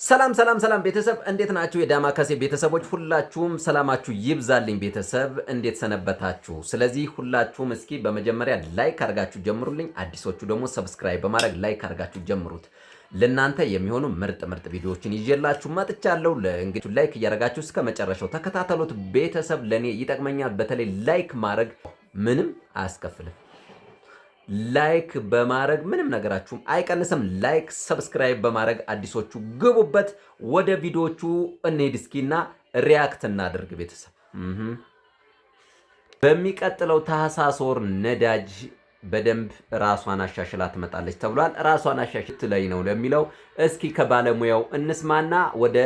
ሰላም ቤተሰብ እንዴት ናችሁ? የዳማ ካሴ ቤተሰቦች ሁላችሁም ሰላማችሁ ይብዛልኝ። ቤተሰብ እንዴት ሰነበታችሁ? ስለዚህ ሁላችሁም እስኪ በመጀመሪያ ላይክ አድርጋችሁ ጀምሩልኝ። አዲሶቹ ደግሞ ሰብስክራይብ በማድረግ ላይክ አድርጋችሁ ጀምሩት። ለናንተ የሚሆኑ ምርጥ ቪዲዮዎችን ይዤላችሁ መጥቻለሁ። እንግዲህ ላይክ እያደረጋችሁ እስከ መጨረሻው ተከታተሉት። ቤተሰብ ለኔ ይጠቅመኛል። በተለይ ላይክ ማድረግ ምንም አያስከፍልም። ላይክ በማድረግ ምንም ነገራችሁም አይቀንስም። ላይክ ሰብስክራይብ በማድረግ አዲሶቹ ግቡበት። ወደ ቪዲዮቹ እንሂድ እስኪና ሪያክት እናድርግ ቤተሰብ። በሚቀጥለው ታህሳስ ወር ነዳጅ በደንብ ራሷን አሻሽላ ትመጣለች ተብሏል። ራሷን አሻሽት ላይ ነው ለሚለው እስኪ ከባለሙያው እንስማና ወደ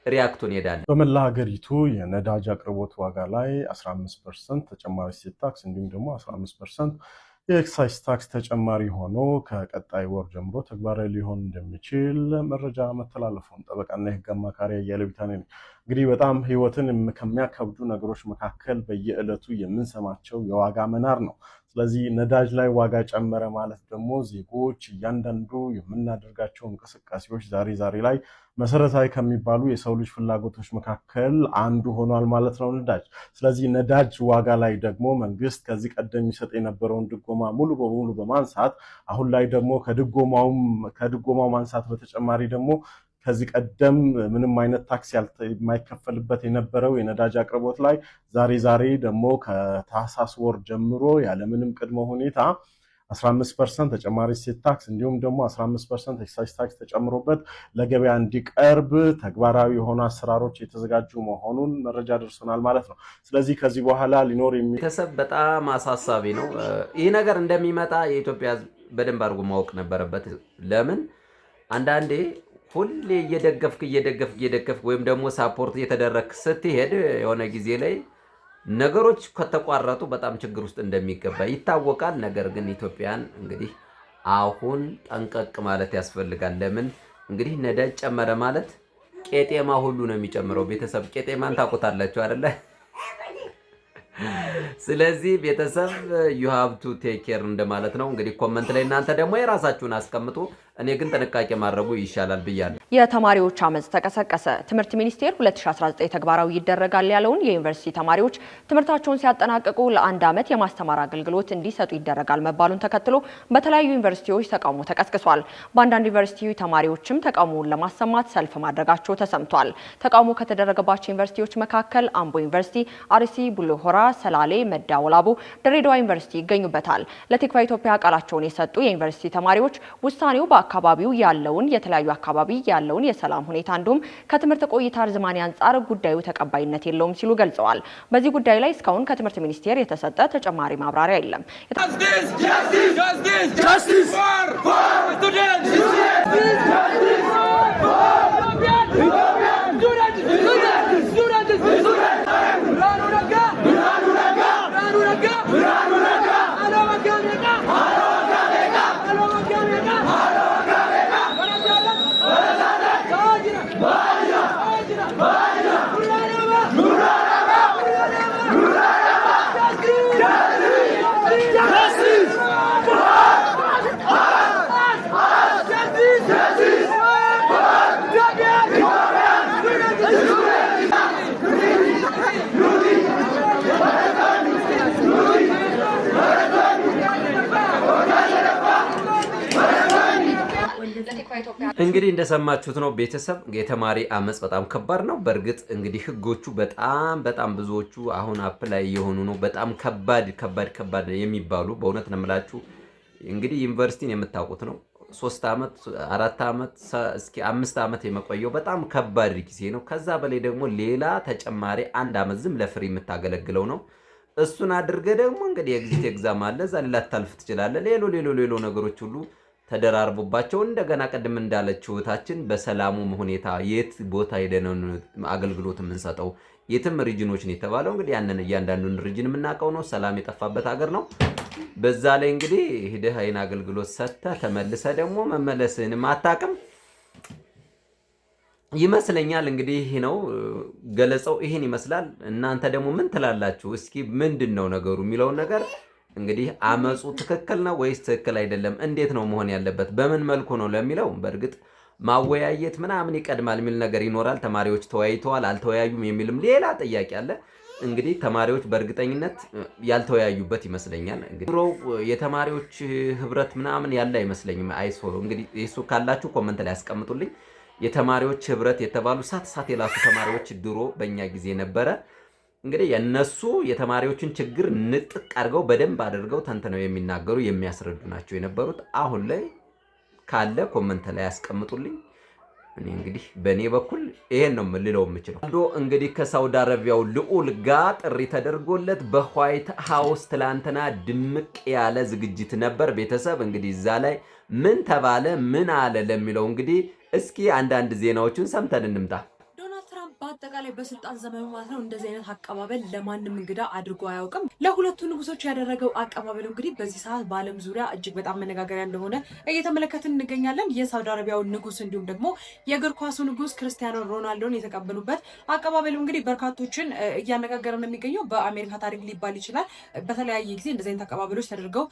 ሪያክቱን እንሄዳለን። በመላ ሀገሪቱ የነዳጅ አቅርቦት ዋጋ ላይ 15% ተጨማሪ እሴት ታክስ እንዲሁም ደግሞ 15% የኤክሳይዝ ታክስ ተጨማሪ ሆኖ ከቀጣይ ወር ጀምሮ ተግባራዊ ሊሆን እንደሚችል መረጃ መተላለፉን ጠበቃና የሕግ አማካሪ አያሌው ቢታኔ ነኝ። እንግዲህ በጣም ህይወትን ከሚያከብዱ ነገሮች መካከል በየዕለቱ የምንሰማቸው የዋጋ መናር ነው። ስለዚህ ነዳጅ ላይ ዋጋ ጨመረ ማለት ደግሞ ዜጎች እያንዳንዱ የምናደርጋቸው እንቅስቃሴዎች ዛሬ ላይ መሰረታዊ ከሚባሉ የሰው ልጅ ፍላጎቶች መካከል አንዱ ሆኗል ማለት ነው ነዳጅ። ስለዚህ ነዳጅ ዋጋ ላይ ደግሞ መንግስት ከዚህ ቀደም ይሰጥ የነበረውን ድጎማ ሙሉ በሙሉ በማንሳት አሁን ላይ ደግሞ ከድጎማው ማንሳት በተጨማሪ ደግሞ ከዚህ ቀደም ምንም አይነት ታክስ የማይከፈልበት የነበረው የነዳጅ አቅርቦት ላይ ዛሬ ደግሞ ከታህሳስ ወር ጀምሮ ያለምንም ቅድመ ሁኔታ 15% ተጨማሪ እሴት ታክስ እንዲሁም ደግሞ 15% ኤክሳይዝ ታክስ ተጨምሮበት ለገበያ እንዲቀርብ ተግባራዊ የሆኑ አሰራሮች የተዘጋጁ መሆኑን መረጃ ደርሶናል ማለት ነው። ስለዚህ ከዚህ በኋላ ሊኖር ቤተሰብ በጣም አሳሳቢ ነው። ይህ ነገር እንደሚመጣ የኢትዮጵያ ሕዝብ በደንብ አድርጎ ማወቅ ነበረበት። ለምን አንዳንዴ ሁሌ እየደገፍክ ወይም ደግሞ ሳፖርት እየተደረክ ስትሄድ የሆነ ጊዜ ላይ ነገሮች ከተቋረጡ በጣም ችግር ውስጥ እንደሚገባ ይታወቃል። ነገር ግን ኢትዮጵያን እንግዲህ አሁን ጠንቀቅ ማለት ያስፈልጋል። ለምን እንግዲህ ነዳጅ ጨመረ ማለት ቄጤማ ሁሉ ነው የሚጨምረው። ቤተሰብ ቄጤማን ታውቁታላችሁ አይደለ? ስለዚህ ቤተሰብ you have to take care እንደማለት ነው። እንግዲህ ኮሜንት ላይ እናንተ ደግሞ የራሳችሁን አስቀምጡ። እኔ ግን ጥንቃቄ ማድረጉ ይሻላል ብያለሁ። የተማሪዎች አመጽ ተቀሰቀሰ። ትምህርት ሚኒስቴር 2019 ተግባራዊ ይደረጋል ያለውን የዩኒቨርሲቲ ተማሪዎች ትምህርታቸውን ሲያጠናቅቁ ለአንድ ዓመት የማስተማር አገልግሎት እንዲሰጡ ይደረጋል መባሉን ተከትሎ በተለያዩ ዩኒቨርሲቲዎች ተቃውሞ ተቀስቅሷል። በአንዳንድ ዩኒቨርሲቲ ተማሪዎችም ተቃውሞውን ለማሰማት ሰልፍ ማድረጋቸው ተሰምቷል። ተቃውሞ ከተደረገባቸው ዩኒቨርሲቲዎች መካከል አምቦ ዩኒቨርሲቲ፣ አርሲ ቡልሆራ፣ ሰላሌ፣ መዳወላቡ፣ ድሬዳዋ ዩኒቨርሲቲ ይገኙበታል። ለቲክቫ ኢትዮጵያ ቃላቸውን የሰጡ የዩኒቨርሲቲ ተማሪዎች ውሳኔው በአካባቢው ያለውን የተለያዩ አካባቢ ያለውን የሰላም ሁኔታ እንዲሁም ከትምህርት ቆይታ ርዝማኔ አንጻር ጉዳዩ ተቀባይነት የለውም ሲሉ ገልጸዋል። በዚህ ጉዳይ ላይ እስካሁን ከትምህርት ሚኒስቴር የተሰጠ ተጨማሪ ማብራሪያ የለም። እንግዲህ እንደሰማችሁት ነው ቤተሰብ። የተማሪ አመጽ በጣም ከባድ ነው። በእርግጥ እንግዲህ ህጎቹ በጣም ብዙዎቹ አሁን አፕላይ የሆኑ ነው። በጣም ከባድ የሚባሉ በእውነት ነው የምላችሁ። እንግዲህ ዩኒቨርሲቲን የምታውቁት ነው። 3 ዓመት 4 ዓመት እስኪ 5 ዓመት የመቆየው በጣም ከባድ ጊዜ ነው። ከዛ በላይ ደግሞ ሌላ ተጨማሪ 1 ዓመት ዝም ለፍሪ የምታገለግለው ነው። እሱን አድርገ ደግሞ እንግዲህ ኤግዚት ኤግዛም አለ። እዛ ሌላ ታልፍ ትችላለህ። ሌሎ ነገሮች ሁሉ ተደራርቦባቸው እንደገና ቀድም እንዳለችው እህታችን በሰላሙ ሁኔታ የት ቦታ ሄደን አገልግሎት የምንሰጠው የትም ሪጅኖች ነው የተባለው። እንግዲህ ያንን እያንዳንዱን ሪጅን የምናውቀው ነው። ሰላም የጠፋበት ሀገር ነው። በዛ ላይ እንግዲህ ሄደህ አይን አገልግሎት ሰጥተህ ተመልሰህ ደግሞ መመለስህን አታውቅም ይመስለኛል። እንግዲህ ይሄ ነው ገለጸው። ይሄን ይመስላል። እናንተ ደግሞ ምን ትላላችሁ? እስኪ ምንድነው ነገሩ የሚለውን ነገር እንግዲህ አመጹ ትክክል ነው ወይስ ትክክል አይደለም? እንዴት ነው መሆን ያለበት? በምን መልኩ ነው ለሚለው በእርግጥ ማወያየት ምናምን ይቀድማል የሚል ነገር ይኖራል። ተማሪዎች ተወያይተዋል አልተወያዩም የሚልም ሌላ ጥያቄ አለ። እንግዲህ ተማሪዎች በእርግጠኝነት ያልተወያዩበት ይመስለኛል። እንግዲህ ድሮ የተማሪዎች ህብረት ምናምን ያለ አይመስለኝም። አይሶ እንግዲህ እሱ ካላችሁ ኮሜንት ላይ ያስቀምጡልኝ። የተማሪዎች ህብረት የተባሉ ሳት የላሱ ተማሪዎች ድሮ በእኛ ጊዜ ነበረ። እንግዲህ የነሱ የተማሪዎችን ችግር ንጥቅ አድርገው በደንብ አድርገው ተንትነው የሚናገሩ የሚያስረዱ ናቸው የነበሩት። አሁን ላይ ካለ ኮሜንት ላይ ያስቀምጡልኝ። እኔ እንግዲህ በእኔ በኩል ይሄን ነው ልለው የምችለው። እንግዲህ ከሳውዲ አረቢያው ልዑል ጋር ጥሪ ተደርጎለት በዋይት ሃውስ ትላንትና ድምቅ ያለ ዝግጅት ነበር። ቤተሰብ እንግዲህ እዛ ላይ ምን ተባለ ምን አለ ለሚለው እንግዲህ እስኪ አንዳንድ ዜናዎችን ሰምተን እንምጣ። በአጠቃላይ በስልጣን ዘመኑ ማለት ነው እንደዚህ አይነት አቀባበል ለማንም እንግዳ አድርጎ አያውቅም። ለሁለቱ ንጉሶች ያደረገው አቀባበል እንግዲህ በዚህ ሰዓት በዓለም ዙሪያ እጅግ በጣም መነጋገሪያ እንደሆነ እየተመለከትን እንገኛለን። የሳውዲ አረቢያው ንጉስ እንዲሁም ደግሞ የእግር ኳሱ ንጉስ ክርስቲያኖ ሮናልዶን የተቀበሉበት አቀባበሉ እንግዲህ በርካቶችን እያነጋገረ ነው የሚገኘው። በአሜሪካ ታሪክ ሊባል ይችላል። በተለያየ ጊዜ እንደዚህ አይነት አቀባበሎች ተደርገው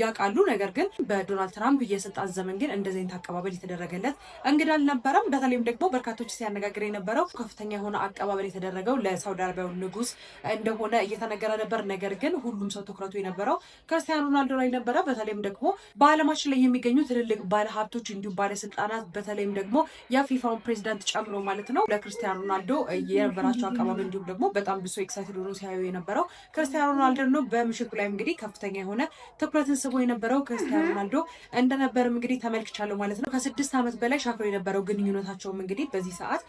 ያውቃሉ። ነገር ግን በዶናልድ ትራምፕ የስልጣን ዘመን ግን እንደዚህ አይነት አቀባበል የተደረገለት እንግዳ አልነበረም። በተለይም ደግሞ በርካቶች ሲያነጋግር የነበረው ከፍተኛ የሆነ አቀባበል የተደረገው ለሳውዲ አረቢያው ንጉስ እንደሆነ እየተነገረ ነበር። ነገር ግን ሁሉም ሰው ትኩረቱ የነበረው ክርስቲያኖ ሮናልዶ ላይ ነበረ። በተለይም ደግሞ በዓለማችን ላይ የሚገኙ ትልልቅ ባለሀብቶች እንዲሁም ባለስልጣናት በተለይም ደግሞ የፊፋውን ፕሬዚዳንት ጨምሮ ማለት ነው ለክርስቲያኖ ሮናልዶ የነበራቸው አቀባበል እንዲሁም ደግሞ በጣም ብዙ ኤክሳይትድ ሆኖ ሲያዩ የነበረው ክርስቲያኖ ሮናልዶ ነው። በምሽቱ ላይ እንግዲህ ከፍተኛ የሆነ ትኩረትን ስቦ የነበረው ክርስቲያኖ ሮናልዶ እንደነበርም እንግዲህ ተመልክቻለሁ ማለት ነው። ከ6 ዓመት በላይ ሻክሮ የነበረው ግንኙነታቸውም እንግዲህ በዚህ ሰዓት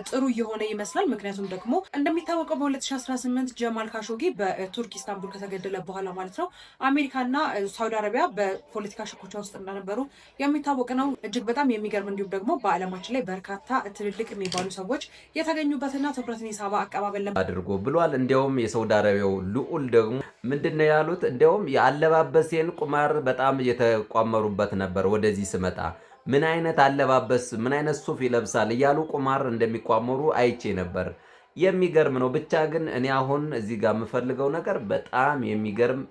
ጥሩ እየሆነ ይመስላል። ምክንያቱም ደግሞ እንደሚታወቀው በ2018 ጀማል ካሾጊ በቱርክ ኢስታንቡል ከተገደለ በኋላ ማለት ነው አሜሪካና ሳውዲ አረቢያ በፖለቲካ ሽኩቻ ውስጥ እንደነበሩ የሚታወቅ ነው። እጅግ በጣም የሚገርም እንዲሁም ደግሞ በዓለማችን ላይ በርካታ ትልልቅ የሚባሉ ሰዎች የተገኙበትና ትኩረትን የሳባ አቀባበል አድርጎ ብሏል። እንዲያውም የሳውዲ አረቢያው ልዑል ደግሞ ምንድነው ያሉት? እንዲያውም የአለባበሴን ቁማር በጣም እየተቋመሩበት ነበር። ወደዚህ ስመጣ ምን አይነት አለባበስ ምን አይነት ሱፍ ይለብሳል እያሉ ቁማር እንደሚቋመሩ አይቼ ነበር። የሚገርም ነው። ብቻ ግን እኔ አሁን እዚህ ጋር የምፈልገው ነገር በጣም የሚገርም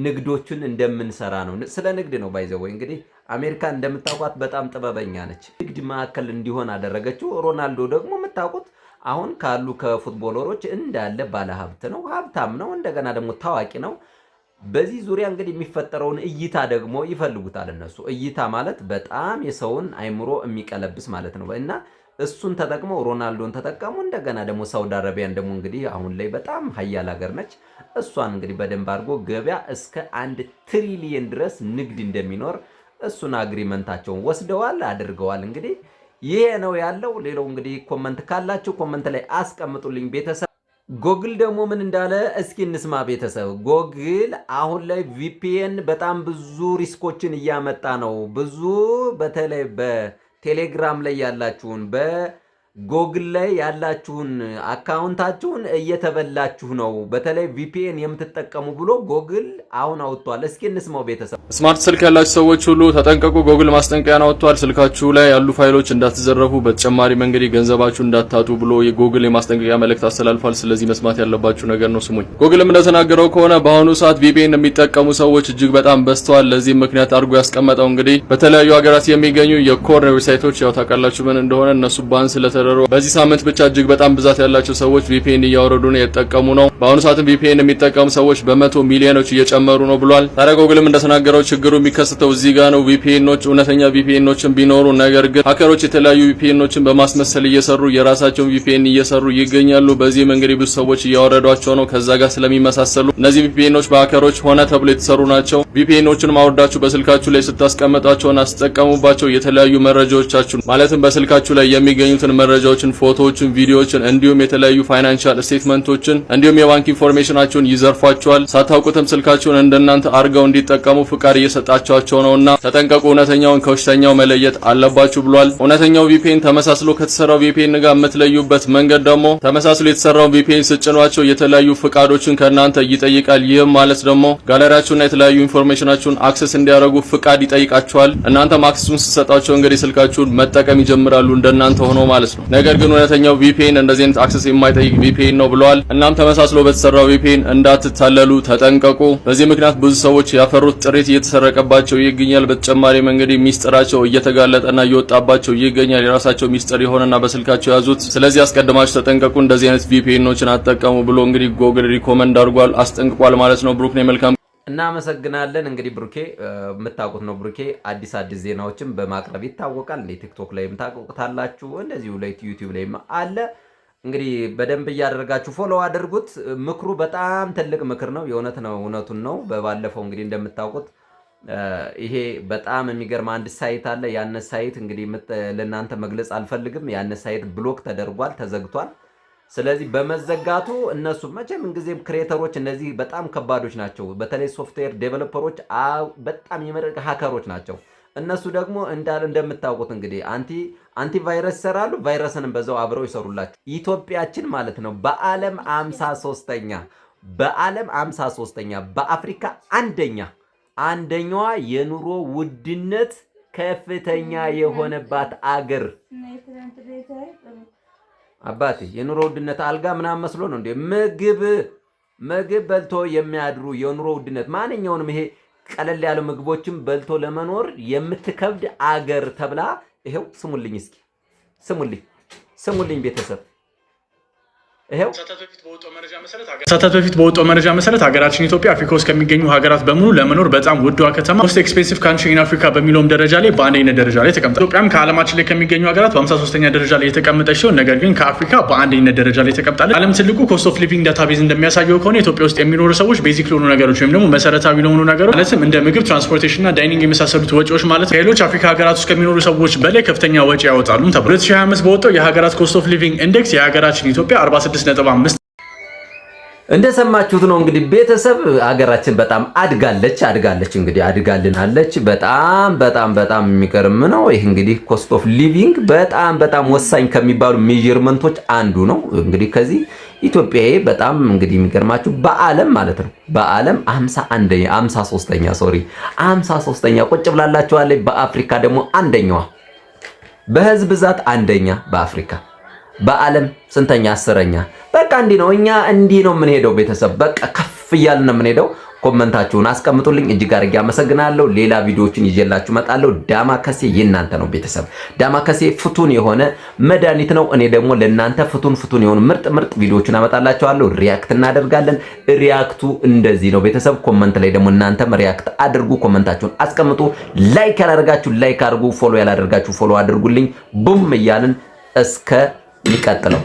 ንግዶችን እንደምንሰራ ነው። ስለ ንግድ ነው ባይዘው። እንግዲህ አሜሪካ እንደምታውቋት በጣም ጥበበኛ ነች። ንግድ ማዕከል እንዲሆን አደረገችው። ሮናልዶ ደግሞ የምታውቁት አሁን ካሉ ከፉትቦለሮች እንዳለ ባለሀብት ነው፣ ሀብታም ነው፣ እንደገና ደግሞ ታዋቂ ነው። በዚህ ዙሪያ እንግዲህ የሚፈጠረውን እይታ ደግሞ ይፈልጉታል እነሱ። እይታ ማለት በጣም የሰውን አይምሮ የሚቀለብስ ማለት ነው እና እሱን ተጠቅመው ሮናልዶን ተጠቀሙ። እንደገና ደግሞ ሳውዲ አረቢያን ደግሞ እንግዲህ አሁን ላይ በጣም ሀያል ሀገር ነች። እሷን እንግዲህ በደንብ አድርጎ ገበያ እስከ 1 ትሪሊየን ድረስ ንግድ እንደሚኖር እሱን አግሪመንታቸውን ወስደዋል አድርገዋል። እንግዲህ ይሄ ነው ያለው። ሌላው እንግዲህ ኮመንት ካላችሁ ኮመንት ላይ አስቀምጡልኝ ቤተሰብ። ጎግል ደግሞ ምን እንዳለ እስኪ እንስማ ቤተሰብ። ጎግል አሁን ላይ ቪፒኤን በጣም ብዙ ሪስኮችን እያመጣ ነው። ብዙ በተለይ በቴሌግራም ላይ ያላችሁን በጎግል ላይ ያላችሁን አካውንታችሁን እየተበላችሁ ነው፣ በተለይ ቪፒኤን የምትጠቀሙ ብሎ ጎግል አሁን አውጥቷል። እስኪ እንስማው ቤተሰብ። ስማርት ስልክ ያላችሁ ሰዎች ሁሉ ተጠንቀቁ። ጎግል ማስጠንቀቂያ አውጥቷል። ስልካችሁ ላይ ያሉ ፋይሎች እንዳትዘረፉ፣ በተጨማሪ መንገድ ገንዘባችሁ እንዳታጡ ብሎ የጎግል የማስጠንቀቂያ መልእክት አስተላልፏል። ስለዚህ መስማት ያለባችሁ ነገር ነው። ስሙኝ። ጎግልም እንደተናገረው ከሆነ በአሁኑ ሰዓት ቪፒኤን የሚጠቀሙ ሰዎች እጅግ በጣም በዝተዋል። ለዚህ ምክንያት አድርጎ ያስቀመጠው እንግዲህ በተለያዩ ሀገራት የሚገኙ የኮር ዌብሳይቶች ያው ታውቃላችሁ ምን እንደሆነ እነሱ ባን ስለተደረጉ በዚህ ሳምንት ብቻ እጅግ በጣም ብዛት ያላቸው ሰዎች ቪፒኤን እያወረዱ ነው የተጠቀሙ ነው። በአሁኑ ሰዓትም ቪፒኤን የሚጠቀሙ ሰዎች በመቶ ሚሊዮኖች እየጨመሩ ነው ብሏል። ታዲያ ጎግልም እንደተናገረው ችግሩ የሚከሰተው እዚህ ጋር ነው። ቪፒኤኖች እውነተኛ ቪፒኤኖችን ቢኖሩ ነገር ግን ሀከሮች የተለያዩ ቪፒኤኖችን በማስመሰል እየሰሩ የራሳቸውን ቪፒኤን እየሰሩ ይገኛሉ። በዚህም እንግዲህ ብዙ ሰዎች እያወረዷቸው ነው ከዛ ጋር ስለሚመሳሰሉ። እነዚህ ቪፒኤኖች በሀከሮች ሆነ ተብሎ የተሰሩ ናቸው። ቪፒኤኖችን ማውረዳችሁ በስልካችሁ ላይ ስታስቀምጣቸውን አስጠቀሙባቸው። የተለያዩ መረጃዎቻችሁን ማለትም በስልካችሁ ላይ የሚገኙትን መረጃዎችን፣ ፎቶዎችን፣ ቪዲዮዎችን እንዲሁም የተለያዩ ፋይናንሻል ስቴትመንቶችን እንዲሁም የባንክ ኢንፎርሜሽናችሁን ይዘርፏቸዋል። ሳታውቁትም ስልካችሁን እንደናንተ አርገው እንዲጠቀሙ ፍቃድ እየሰጣቸው ነውና ተጠንቀቁ። እውነተኛውን ከውሸተኛው መለየት አለባችሁ ብሏል። እውነተኛው ቪፒኤን ተመሳስሎ ከተሰራው ቪፒኤን ጋር የምትለዩበት መንገድ ደግሞ ተመሳስሎ የተሰራው ቪፒኤን ስጭኗቸው የተለያዩ ፍቃዶችን ከናንተ ይጠይቃል። ይህም ማለት ደግሞ ጋለሪያችሁና የተለያዩ ኢንፎርሜሽናችሁን አክሰስ እንዲያደርጉ ፍቃድ ይጠይቃቸዋል። እናንተም አክሰሱን ስትሰጣቸው እንግዲህ ስልካችሁን መጠቀም ይጀምራሉ እንደናንተ ሆኖ ማለት ነው። ነገር ግን እውነተኛው VPN እንደዚህ አይነት አክሰስ የማይጠይቅ VPN ነው ብለዋል። እናም ተመሳስሎ በተሰራው VPN እንዳትታለሉ ተጠንቀቁ። በዚህ ምክንያት ብዙ ሰዎች ያፈሩት ጥሪት እየተሰረቀባቸው ይገኛል። በተጨማሪ እንግዲህ ሚስጥራቸው እየተጋለጠና እየወጣባቸው ይገኛል። የራሳቸው ሚስጥር የሆነና በስልካቸው ያዙት። ስለዚህ አስቀድማችሁ ተጠንቀቁ። እንደዚህ አይነት VPNዎችን አትጠቀሙ ብሎ እንግዲህ ጎግል ሪኮመንድ አድርጓል፣ አስጠንቅቋል ማለት ነው። ብሩክ ነው መልካም እናመሰግናለን። እንግዲህ ብሩኬ የምታውቁት ነው። ብሩኬ አዲስ ዜናዎችን በማቅረብ ይታወቃል። ቲክቶክ ላይም ታውቁታላችሁ፣ እንደዚሁ ላይ ዩቲዩብ ላይም አለ። እንግዲህ በደንብ እያደረጋችሁ ፎሎ አድርጉት። ምክሩ በጣም ትልቅ ምክር ነው። የእውነት ነው፣ እውነቱን ነው። በባለፈው እንግዲህ እንደምታውቁት ይሄ በጣም የሚገርም አንድ ሳይት አለ። ያን ሳይት እንግዲህ ለእናንተ መግለጽ አልፈልግም። ያን ሳይት ብሎክ ተደርጓል፣ ተዘግቷል። ስለዚህ በመዘጋቱ እነሱ መቼም እንግዲህ ክሬተሮች እነዚህ በጣም ከባዶች ናቸው። በተለይ ሶፍትዌር ዴቨሎፐሮች በጣም የመረቀ ሃከሮች ናቸው። እነሱ ደግሞ እንደምታውቁት እንግዲህ አንቲ ቫይረስ ይሰራሉ፣ ቫይረስንም በዛው አብረው ይሰሩላችሁ። ኢትዮጵያችን ማለት ነው በዓለም 53ኛ በአፍሪካ አንደኛዋ የኑሮ ውድነት ከፍተኛ የሆነባት አገር አባቴ የኑሮ ውድነት አልጋ ምናምን መስሎ ነው እንዴ? ምግብ በልቶ የሚያድሩ የኑሮ ውድነት ማንኛውንም ይሄ ቀለል ያሉ ምግቦችን በልቶ ለመኖር የምትከብድ አገር ተብላ ይሄው ስሙልኝ፣ እስኪ ስሙልኝ ቤተሰብ ይሄው ሰዓታት በፊት በወጣው መረጃ መሰረት ሀገራችን ኢትዮጵያ አፍሪካ ውስጥ ከሚገኙ ሀገራት በሙሉ ለመኖር በጣም ውዷ ከተማ ሞስት ኤክስፔንሲቭ ካንትሪ ኢን አፍሪካ በሚለውም ደረጃ ላይ በአንደኝነት ደረጃ ላይ ተቀምጣለች። ኢትዮጵያም ከዓለማችን ላይ ከሚገኙ ሀገራት በ53ኛ ደረጃ ላይ የተቀመጠች ሲሆን ነገር ግን ከአፍሪካ በአንደኝነት ደረጃ ላይ ተቀምጣለች። ዓለም ትልቁ ኮስት ኦፍ ሊቪንግ ዳታቤዝ እንደሚያሳየው ከሆነ ኢትዮጵያ ውስጥ የሚኖሩ ሰዎች ቤዚክ ለሆኑ ነገሮች ወይም ደግሞ መሰረታዊ ለሆኑ ነገሮች ማለትም እንደ ምግብ፣ ትራንስፖርቴሽን እና ዳይኒንግ የመሳሰሉት ወጪዎች ማለት ከሌሎች አፍሪካ ሀገራት ውስጥ ከሚኖሩ ሰዎች በላይ ከፍተኛ ወጪ ያወጣሉ ተብሎ 2025 በወጣው የሀገራት ኮስት ኦፍ ሊቪንግ ኢንዴክስ የሀገራችን ኢትዮጵያ 46.5 እንደሰማችሁት ነው። እንግዲህ ቤተሰብ ሀገራችን በጣም አድጋለች እንግዲህ አድጋልናለች። በጣም የሚገርም ነው። ይህ እንግዲህ ኮስት ኦፍ ሊቪንግ በጣም ወሳኝ ከሚባሉ ሜዠርመንቶች አንዱ ነው። እንግዲህ ከዚህ ኢትዮጵያዬ በጣም እንግዲህ የሚገርማችሁ በዓለም ማለት ነው በዓለም 53ኛ ቁጭ ብላላችኋለች። በአፍሪካ ደግሞ አንደኛዋ፣ በህዝብ ብዛት አንደኛ በአፍሪካ፣ በዓለም ስንተኛ? 10ኛ። በቃ እንዲህ ነው። እኛ እንዲህ ነው የምንሄደው ቤተሰብ። በቃ ከፍ እያልን ነው የምንሄደው። ኮመንታችሁን አስቀምጡልኝ። እጅግ አድርጌ አመሰግናለሁ። ሌላ ቪዲዮዎችን ይዤላችሁ እመጣለሁ። ዳማከሴ የእናንተ ነው ቤተሰብ። ዳማከሴ ፍቱን የሆነ መድኃኒት ነው። እኔ ደግሞ ለእናንተ ፍቱን የሆኑ ምርጥ ቪዲዮዎችን አመጣላችኋለሁ። ሪያክት እናደርጋለን። ሪያክቱ እንደዚህ ነው ቤተሰብ። ኮመንት ላይ ደግሞ እናንተም ሪያክት አድርጉ። ኮመንታችሁን አስቀምጡ። ላይክ ያላደርጋችሁ ላይክ አድርጉ። ፎሎ ያላደርጋችሁ ፎሎ አድርጉልኝ። ቡም እያልን እስከ ሚቀጥለው